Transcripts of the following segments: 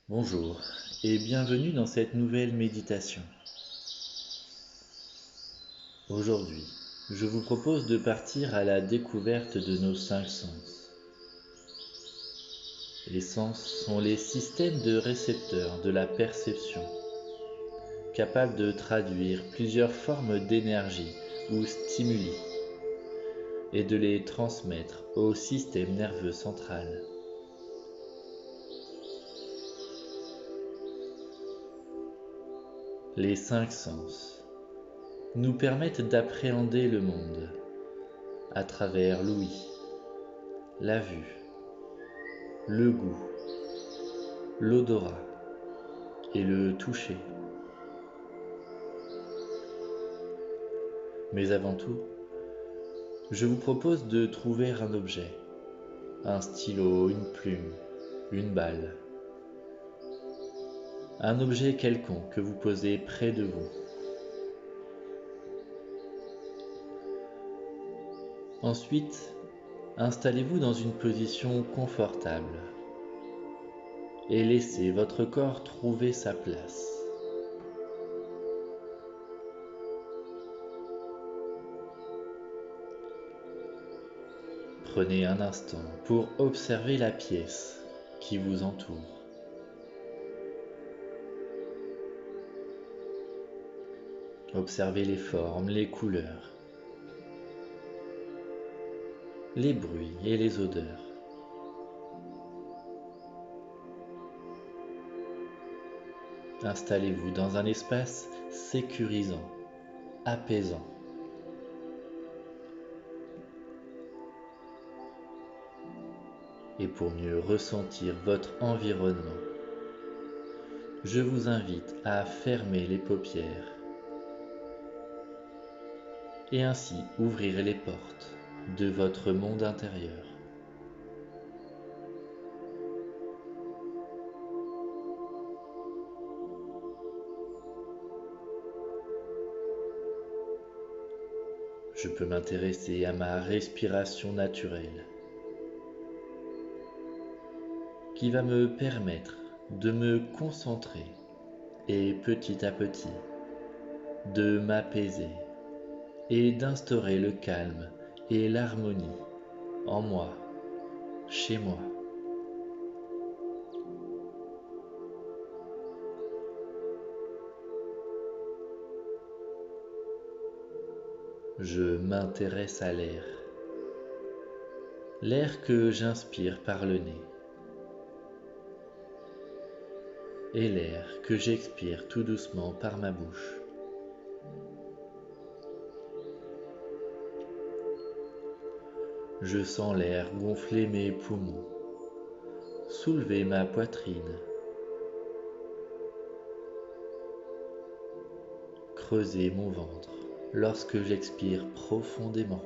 Bonjour et bienvenue dans cette nouvelle méditation. Aujourd'hui, je vous propose de partir à la découverte de nos cinq sens. Les sens sont les systèmes de récepteurs de la perception, capables de traduire plusieurs formes d'énergie ou stimuli et de les transmettre au système nerveux central. Les cinq sens nous permettent d'appréhender le monde à travers l'ouïe, la vue, le goût, l'odorat et le toucher. Mais avant tout, je vous propose de trouver un objet, un stylo, une plume, une balle, un objet quelconque que vous posez près de vous. Ensuite, installez-vous dans une position confortable et laissez votre corps trouver sa place. Prenez un instant pour observer la pièce qui vous entoure. Observez les formes, les couleurs, les bruits et les odeurs. Installez-vous dans un espace sécurisant, apaisant. Et pour mieux ressentir votre environnement, je vous invite à fermer les paupières et ainsi ouvrir les portes de votre monde intérieur. Je peux m'intéresser à ma respiration naturelle qui va me permettre de me concentrer et petit à petit de m'apaiser et d'instaurer le calme et l'harmonie en moi, chez moi. Je m'intéresse à l'air, l'air que j'inspire par le nez et l'air que j'expire tout doucement par ma bouche. Je sens l'air gonfler mes poumons, soulever ma poitrine, creuser mon ventre lorsque j'expire profondément.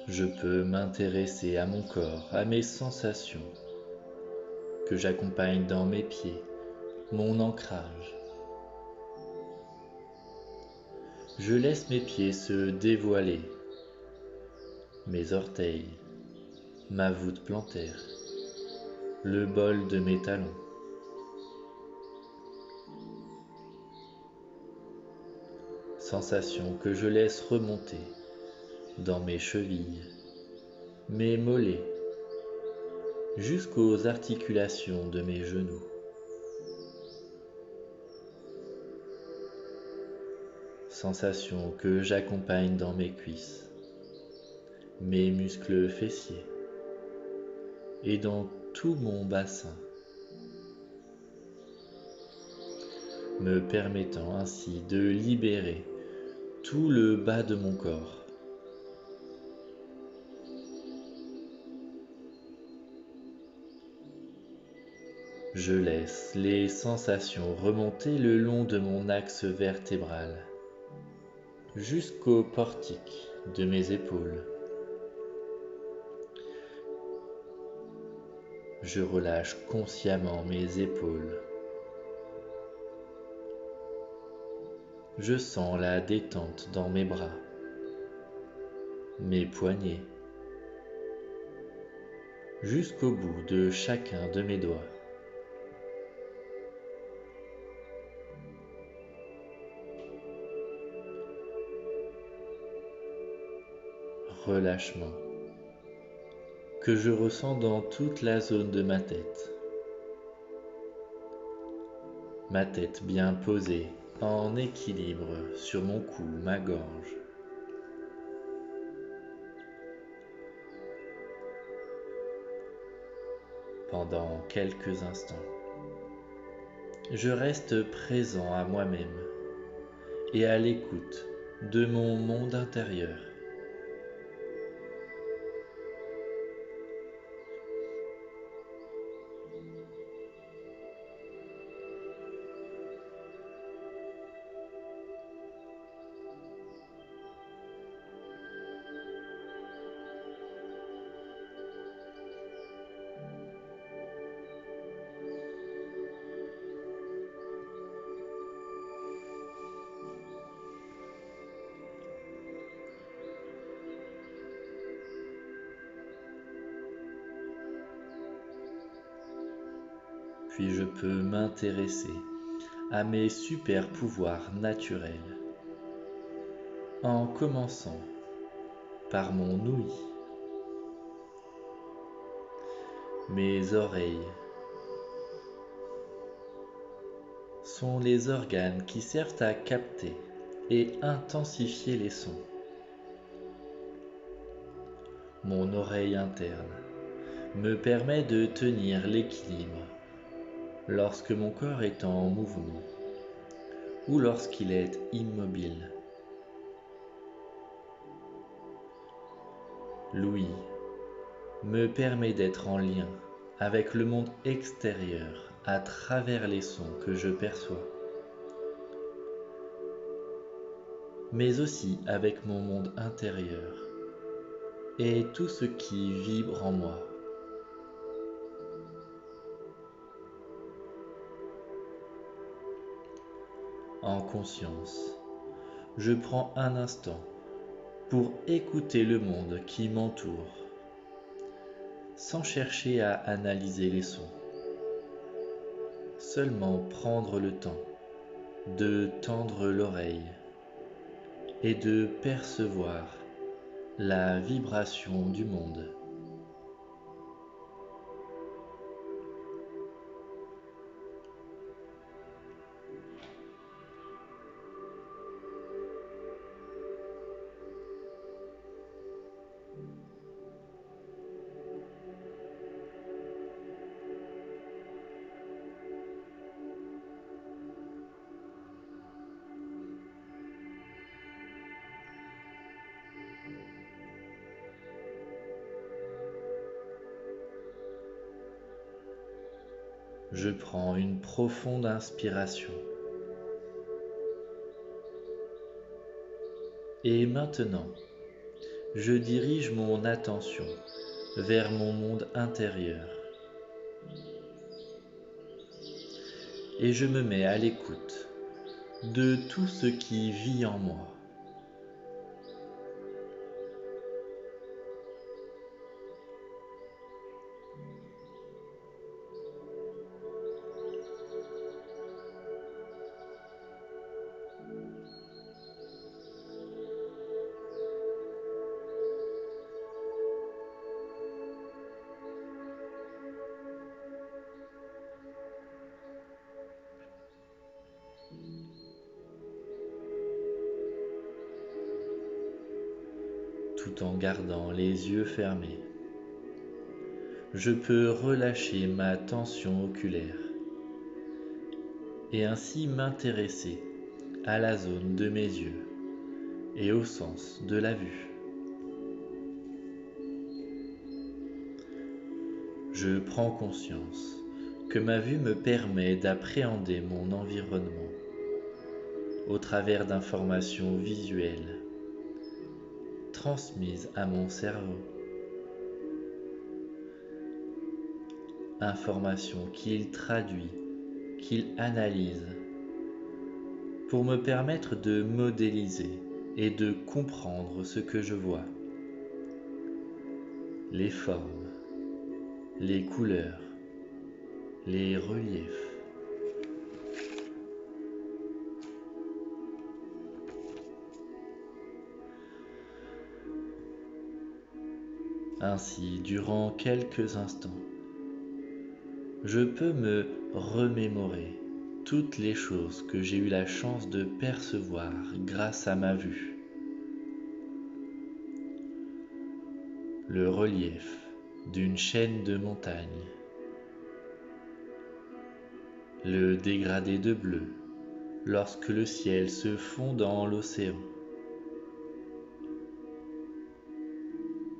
Je peux m'intéresser à mon corps, à mes sensations, que j'accompagne dans mes pieds, mon ancrage. Je laisse mes pieds se dévoiler, mes orteils, ma voûte plantaire, le bol de mes talons. Sensation que je laisse remonter dans mes chevilles, mes mollets, jusqu'aux articulations de mes genoux. Sensation que j'accompagne dans mes cuisses, mes muscles fessiers et dans tout mon bassin, me permettant ainsi de libérer tout le bas de mon corps. Je laisse les sensations remonter le long de mon axe vertébral, jusqu'au portique de mes épaules. Je relâche consciemment mes épaules. Je sens la détente dans mes bras, mes poignets, jusqu'au bout de chacun de mes doigts. Relâchement que je ressens dans toute la zone de ma tête. Ma tête bien posée, en équilibre sur mon cou, ma gorge. Pendant quelques instants, je reste présent à moi-même et à l'écoute de mon monde intérieur. Puis je peux m'intéresser à mes super pouvoirs naturels, en commençant par mon ouïe. Mes oreilles sont les organes qui servent à capter et intensifier les sons. Mon oreille interne me permet de tenir l'équilibre lorsque mon corps est en mouvement ou lorsqu'il est immobile. L'ouïe me permet d'être en lien avec le monde extérieur à travers les sons que je perçois, mais aussi avec mon monde intérieur et tout ce qui vibre en moi. En conscience, je prends un instant pour écouter le monde qui m'entoure, sans chercher à analyser les sons, seulement prendre le temps de tendre l'oreille et de percevoir la vibration du monde. Je prends une profonde inspiration. Et maintenant, je dirige mon attention vers mon monde intérieur. Et je me mets à l'écoute de tout ce qui vit en moi. Tout en gardant les yeux fermés, je peux relâcher ma tension oculaire et ainsi m'intéresser à la zone de mes yeux et au sens de la vue. Je prends conscience que ma vue me permet d'appréhender mon environnement au travers d'informations visuelles transmises à mon cerveau, informations qu'il traduit, qu'il analyse pour me permettre de modéliser et de comprendre ce que je vois, les formes, les couleurs, les reliefs. Ainsi, durant quelques instants, je peux me remémorer toutes les choses que j'ai eu la chance de percevoir grâce à ma vue. Le relief d'une chaîne de montagnes, le dégradé de bleu lorsque le ciel se fond dans l'océan,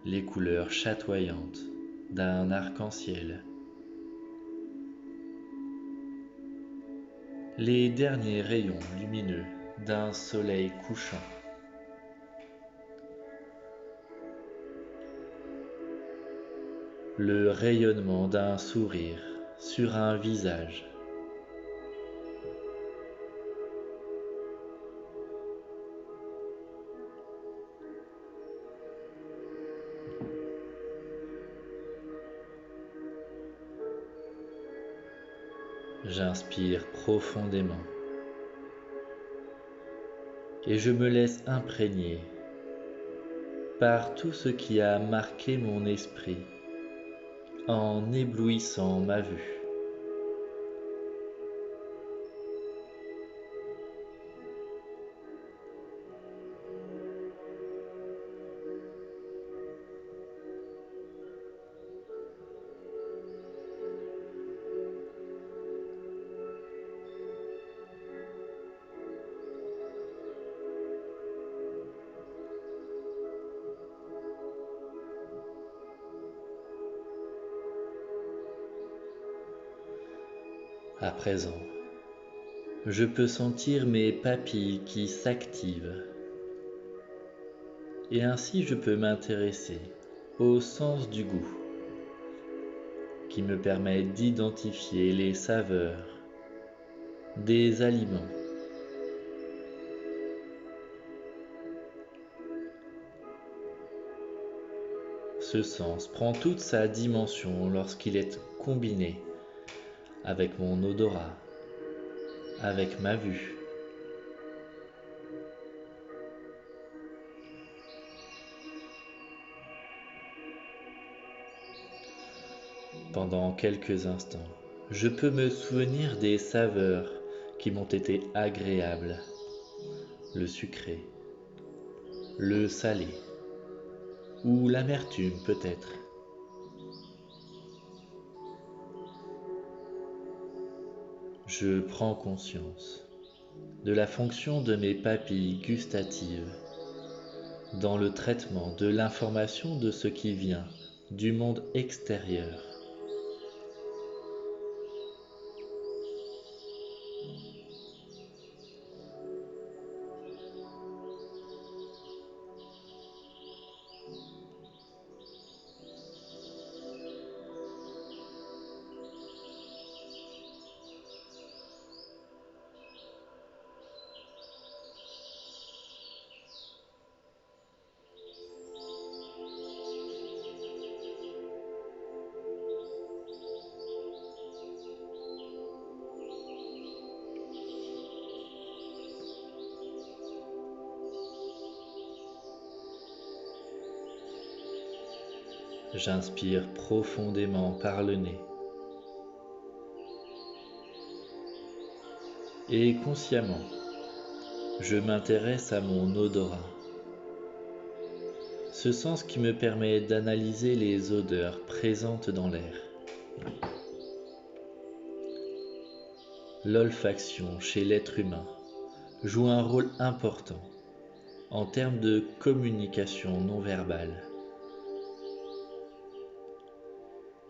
les couleurs chatoyantes d'un arc-en-ciel, les derniers rayons lumineux d'un soleil couchant, le rayonnement d'un sourire sur un visage, j'inspire profondément et je me laisse imprégner par tout ce qui a marqué mon esprit en éblouissant ma vue. À présent, je peux sentir mes papilles qui s'activent et ainsi je peux m'intéresser au sens du goût qui me permet d'identifier les saveurs des aliments. Ce sens prend toute sa dimension lorsqu'il est combiné avec mon odorat, avec ma vue. Pendant quelques instants, je peux me souvenir des saveurs qui m'ont été agréables, le sucré, le salé ou l'amertume peut-être. Je prends conscience de la fonction de mes papilles gustatives dans le traitement de l'information de ce qui vient du monde extérieur. J'inspire profondément par le nez et consciemment, je m'intéresse à mon odorat, ce sens qui me permet d'analyser les odeurs présentes dans l'air. L'olfaction chez l'être humain joue un rôle important en termes de communication non verbale.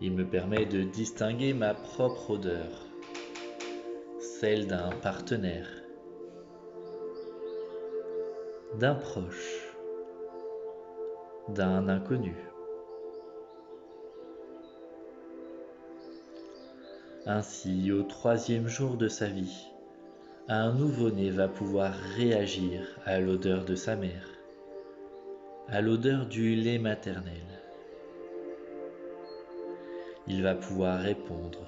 Il me permet de distinguer ma propre odeur, celle d'un partenaire, d'un proche, d'un inconnu. Ainsi, au 3e jour de sa vie, un nouveau-né va pouvoir réagir à l'odeur de sa mère, à l'odeur du lait maternel. Il va pouvoir répondre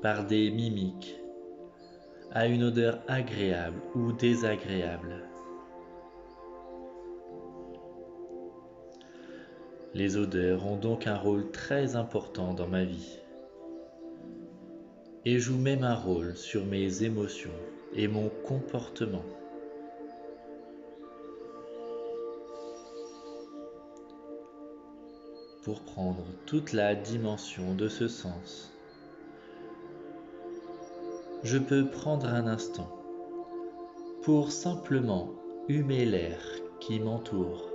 par des mimiques à une odeur agréable ou désagréable. Les odeurs ont donc un rôle très important dans ma vie et jouent même un rôle sur mes émotions et mon comportement. Pour prendre toute la dimension de ce sens, je peux prendre un instant pour simplement humer l'air qui m'entoure.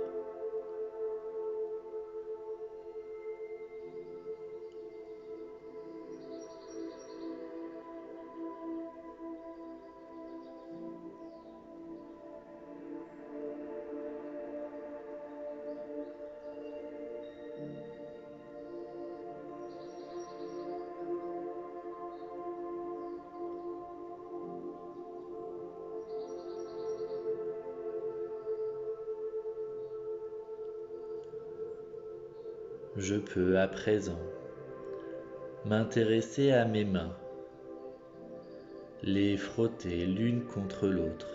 Je peux à présent m'intéresser à mes mains, les frotter l'une contre l'autre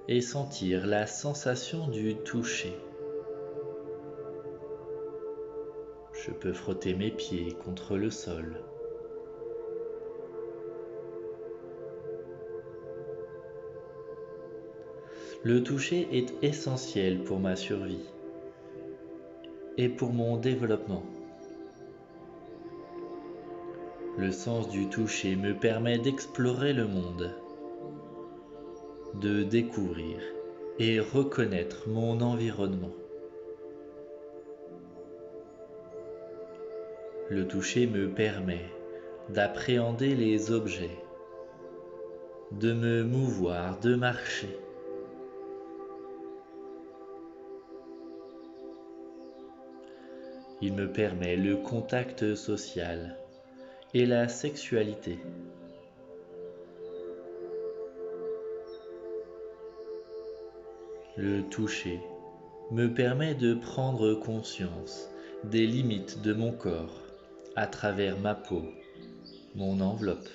et sentir la sensation du toucher. Je peux frotter mes pieds contre le sol. Le toucher est essentiel pour ma survie et pour mon développement. Le sens du toucher me permet d'explorer le monde, de découvrir et reconnaître mon environnement. Le toucher me permet d'appréhender les objets, de me mouvoir, de marcher. Il me permet le contact social et la sexualité. Le toucher me permet de prendre conscience des limites de mon corps à travers ma peau, mon enveloppe.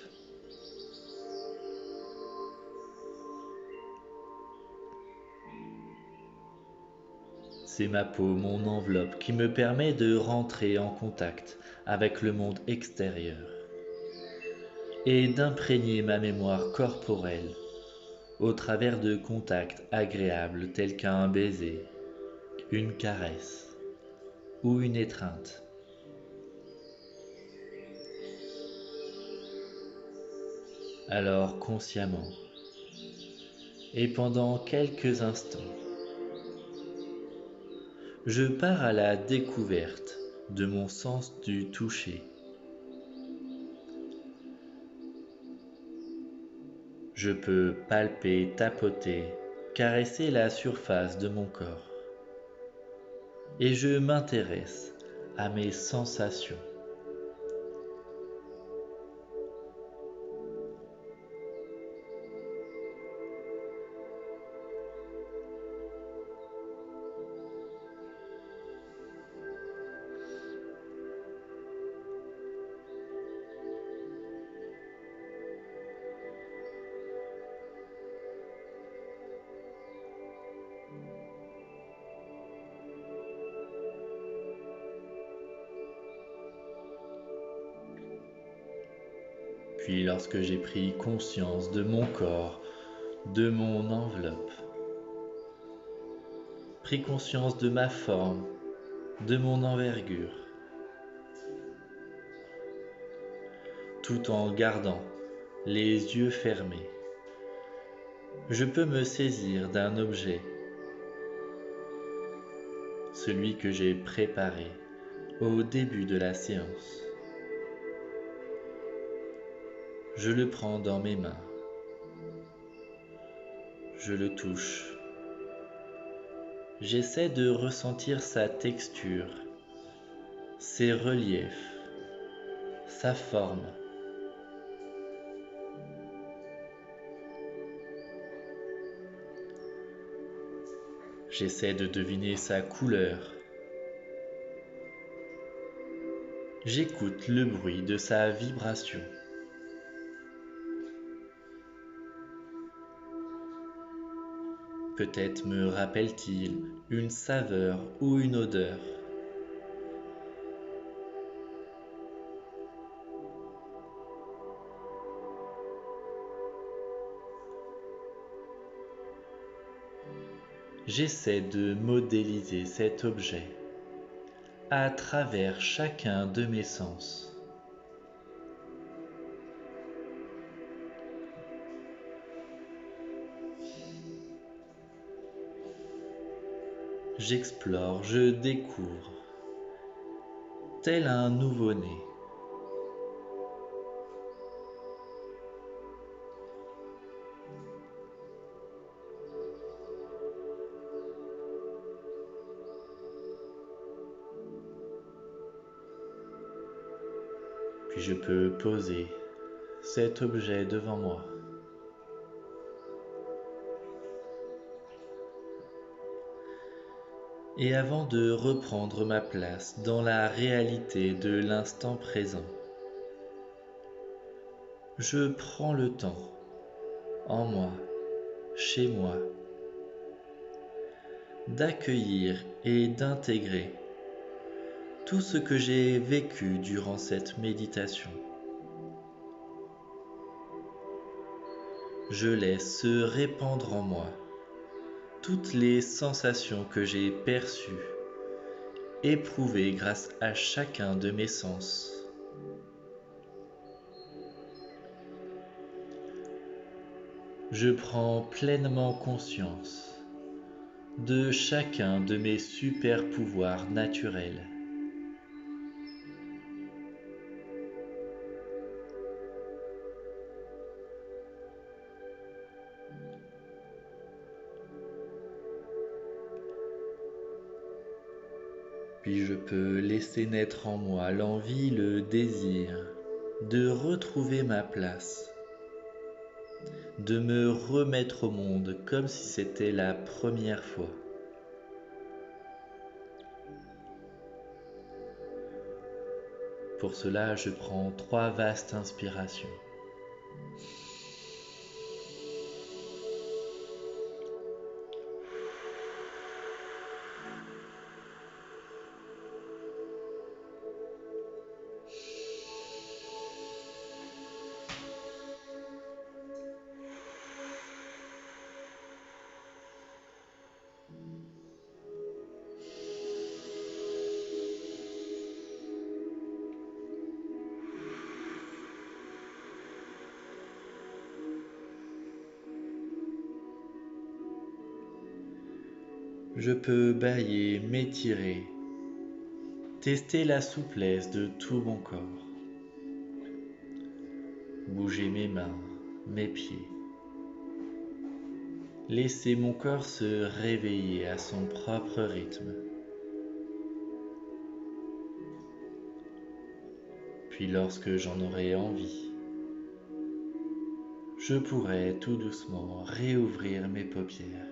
C'est ma peau, mon enveloppe, qui me permet de rentrer en contact avec le monde extérieur et d'imprégner ma mémoire corporelle au travers de contacts agréables tels qu'un baiser, une caresse ou une étreinte. Alors consciemment, et pendant quelques instants, je pars à la découverte de mon sens du toucher. Je peux palper, tapoter, caresser la surface de mon corps. Et je m'intéresse à mes sensations. Puis lorsque j'ai pris conscience de mon corps, de mon enveloppe, pris conscience de ma forme, de mon envergure, tout en gardant les yeux fermés, je peux me saisir d'un objet, celui que j'ai préparé au début de la séance. Je le prends dans mes mains. Je le touche. J'essaie de ressentir sa texture, ses reliefs, sa forme. J'essaie de deviner sa couleur. J'écoute le bruit de sa vibration. Peut-être me rappelle-t-il une saveur ou une odeur. J'essaie de modéliser cet objet à travers chacun de mes sens. J'explore, je découvre, tel un nouveau-né. Puis je peux poser cet objet devant moi. Et avant de reprendre ma place dans la réalité de l'instant présent, je prends le temps, en moi, chez moi, d'accueillir et d'intégrer tout ce que j'ai vécu durant cette méditation. Je laisse se répandre en moi toutes les sensations que j'ai perçues, éprouvées grâce à chacun de mes sens. Je prends pleinement conscience de chacun de mes super pouvoirs naturels. Puis je peux laisser naître en moi l'envie, le désir de retrouver ma place, de me remettre au monde comme si c'était la première fois. Pour cela, je prends 3 vastes inspirations. Je peux bâiller, m'étirer, tester la souplesse de tout mon corps, bouger mes mains, mes pieds, laisser mon corps se réveiller à son propre rythme. Puis lorsque j'en aurai envie, je pourrai tout doucement réouvrir mes paupières.